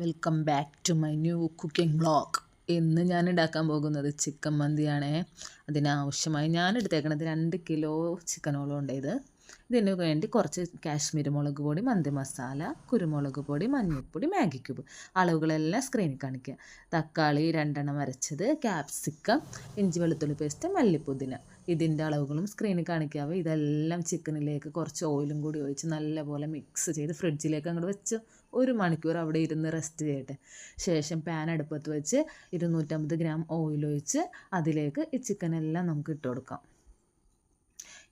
Welcome back to my new cooking vlog. ഇന്ന് ഞാൻ ഉണ്ടാക്കാൻ പോകുന്നത് ചിക്കൻ മന്തിയാണേ. അതിനാവശ്യമായി ഞാൻ എടുത്തേക്കണത് 2 കിലോ ചിക്കനോളം ഉണ്ട്. ഇതിന് വേണ്ടി കുറച്ച് കാശ്മീരി മുളക് പൊടി, മന്തി മസാല, കുരുമുളക് പൊടി, മഞ്ഞൾപ്പൊടി, മാഗി ക്യൂബ്. അളവുകളെല്ലാം സ്ക്രീനിൽ കാണിക്കുക. തക്കാളി 2 എണ്ണം അരച്ചത്, ക്യാപ്സിക്കം, ഇഞ്ചി വെളുത്തുള്ളി പേസ്റ്റ്, മല്ലിപ്പുതിന. ഇതിൻ്റെ അളവുകളും സ്ക്രീനിൽ കാണിക്കാവേ. ഇതെല്ലാം ചിക്കനിലേക്ക് കുറച്ച് ഓയിലും കൂടി ഒഴിച്ച് നല്ലപോലെ മിക്സ് ചെയ്ത് ഫ്രിഡ്ജിലേക്ക് അങ്ങോട്ട് വെച്ച് 1 മണിക്കൂർ അവിടെ ഇരുന്ന് റെസ്റ്റ് ചെയ്യട്ടെ. ശേഷം പാൻ അടുപ്പത്ത് വെച്ച് 250 ഗ്രാം ഓയിൽ ഒഴിച്ച് അതിലേക്ക് ഈ ചിക്കനെല്ലാം നമുക്ക് ഇട്ട് കൊടുക്കാം.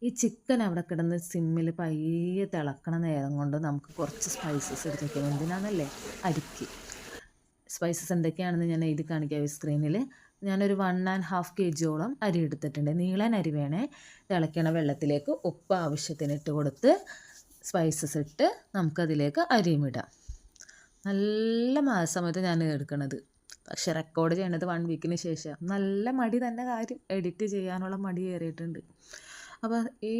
ഈ ചിക്കൻ അവിടെ കിടന്ന് സിമ്മിൽ പയ്യെ തിളക്കണ നേരം കൊണ്ട് നമുക്ക് കുറച്ച് സ്പൈസസ് എടുത്ത് വയ്ക്കാം. എന്തിനാണെന്നല്ലേ, അരിക്ക് സ്പൈസസ് എന്തൊക്കെയാണെന്ന് ഞാൻ എഴുതി കാണിക്കാം സ്ക്രീനിൽ. ഞാനൊരു 1.5 kg അരി എടുത്തിട്ടുണ്ട്. നീളൻ അരി വേണേ. തിളയ്ക്കണ വെള്ളത്തിലേക്ക് ഉപ്പ് ആവശ്യത്തിന് ഇട്ട് കൊടുത്ത് സ്പൈസസ് ഇട്ട് നമുക്കതിലേക്ക് അരിയും ഇടാം. നല്ല സമയത്ത് ഞാൻ എടുക്കണത്, പക്ഷെ റെക്കോർഡ് ചെയ്യണത് 1 വീക്കിന് ശേഷം. നല്ല മടി തന്നെ, കാര്യം എഡിറ്റ് ചെയ്യാനുള്ള മടി കയറിയിട്ടുണ്ട്. അപ്പോൾ ഈ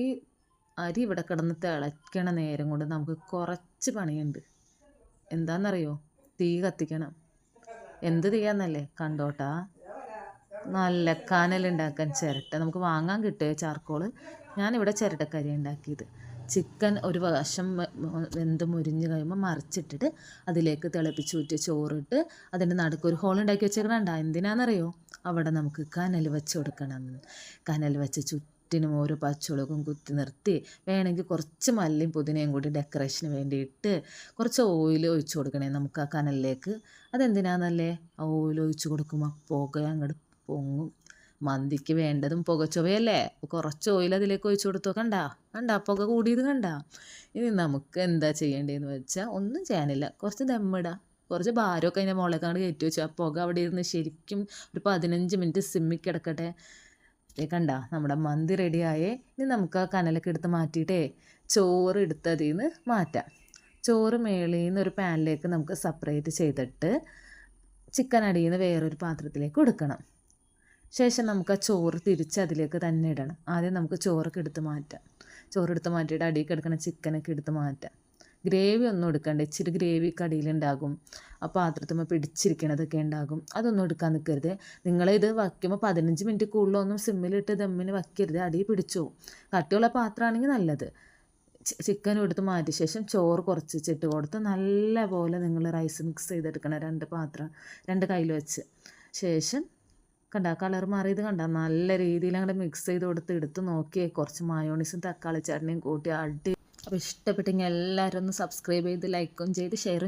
അരി ഇവിടെ കിടന്ന് തിളയ്ക്കണ നേരം കൊണ്ട് നമുക്ക് കുറച്ച് പണിയുണ്ട്. എന്താണെന്നറിയോ? തീ കത്തിക്കണം. എന്ത് തീയാന്നല്ലേ, കണ്ടോട്ടാ. നല്ല കനലുണ്ടാക്കാൻ ചിരട്ട നമുക്ക് വാങ്ങാൻ കിട്ടുക, ചാർക്കോള്. ഞാനിവിടെ ചിരട്ടക്കരി ഉണ്ടാക്കിയത്. ചിക്കൻ ഒരു വശം വെന്ത് മുരിഞ്ഞ് കഴിയുമ്പോൾ മറിച്ചിട്ടിട്ട് അതിലേക്ക് തിളപ്പിച്ചൂറ്റിയ ചോറിട്ട് അതിൻ്റെ നടുക്കൊരു ഹോൾ ഉണ്ടാക്കി വെച്ചേക്കണണ്ട. എന്തിനാണെന്നറിയോ? അവിടെ നമുക്ക് കനൽ വെച്ച് കൊടുക്കണം. കനൽ വെച്ച് ചുറ്റിനും ഓരോ പച്ചമുളകും കുത്തി നിർത്തി വേണമെങ്കിൽ കുറച്ച് മല്ലിയും പുതിനയും കൂടി ഡെക്കറേഷന് വേണ്ടിയിട്ട് കുറച്ച് ഓയിൽ ഒഴിച്ച് കൊടുക്കണേ നമുക്ക് ആ കനലിലേക്ക്. അതെന്തിനാണെന്നല്ലേ, ഓയിൽ ഒഴിച്ച് കൊടുക്കുമ്പോൾ പുക അങ്ങോട്ട് പൊങ്ങും. മന്തിക്ക് വേണ്ടതും പുകച്ചുവയല്ലേ. കുറച്ച് ഓയിൽ അതിലേക്ക് ഒഴിച്ച് കൊടുത്തോ. കണ്ടാ പുക കൂടിയത് കണ്ടാ. ഇനി നമുക്ക് എന്താ ചെയ്യേണ്ടതെന്ന് വെച്ചാൽ ഒന്നും ചെയ്യാനില്ല, കുറച്ച് ദമ്മിടാം. കുറച്ച് ഭാരമൊക്കെ അതിൻ്റെ മുളകാണ്ട് കയറ്റി വെച്ചു. ആ പുക അവിടെ ഇരുന്ന് ശരിക്കും ഒരു 15 മിനിറ്റ് സിമ്മിൽ കിടക്കട്ടെ. നമ്മുടെ മന്തി റെഡിയായേ. ഇനി നമുക്ക് ആ കനലൊക്കെ എടുത്ത് മാറ്റിയിട്ടേ ചോറ് എടുത്ത് അതിൽ നിന്ന് മാറ്റാം. ചോറ് മേളിൽ നിന്ന് ഒരു പാനിലേക്ക് നമുക്ക് സെപ്പറേറ്റ് ചെയ്തിട്ട് ചിക്കൻ അടിയിൽ നിന്ന് വേറൊരു പാത്രത്തിലേക്ക് എടുക്കണം. ശേഷം നമുക്ക് ആ ചോറ് തിരിച്ച് അതിലേക്ക് തന്നെ ഇടണം. ആദ്യം നമുക്ക് ചോറൊക്കെ എടുത്ത് മാറ്റാം. ചോറെടുത്ത് മാറ്റിയിട്ട് അടിയിൽ കിടക്കുന്ന ചിക്കനൊക്കെ എടുത്ത് മാറ്റാം. ഗ്രേവി ഒന്നും എടുക്കണ്ട, ഇച്ചിരി ഗ്രേവി കടിയിലുണ്ടാകും. ആ പാത്രത്തിൽ പിടിച്ചിരിക്കണതൊക്കെ ഉണ്ടാകും. അതൊന്നും എടുക്കാൻ നിൽക്കരുത്. നിങ്ങളിത് വയ്ക്കുമ്പോൾ 15 മിനിറ്റ് കൂടുതലൊന്നും സിമ്മിലിട്ട് ദമ്മിന് വയ്ക്കരുത്, അടിയിൽ പിടിച്ചു. കട്ടിയുള്ള പാത്രമാണെങ്കിൽ നല്ലത്. ചിക്കനും എടുത്ത് മാറ്റിയ ശേഷം ചോറ് കുറച്ച് ചിട്ട് കൊടുത്ത് നല്ല പോലെ നിങ്ങൾ റൈസ് മിക്സ് ചെയ്തെടുക്കണം. 2 പാത്രം 2 കയ്യിൽ വെച്ച്. ശേഷം കളർ മാറിയത് നല്ല രീതിയിൽ അങ്ങോട്ട് മിക്സ് ചെയ്ത് കൊടുത്ത് എടുത്ത് നോക്കിയേ. കുറച്ച് മയോണീസും തക്കാളി ചട്നിയും കൂട്ടി അടി. അപ്പോൾ ഇഷ്ടപ്പെട്ടെങ്കിൽ എല്ലാവരും ഒന്ന് സബ്സ്ക്രൈബ് ചെയ്ത് ലൈക്കും ചെയ്ത് ഷെയറും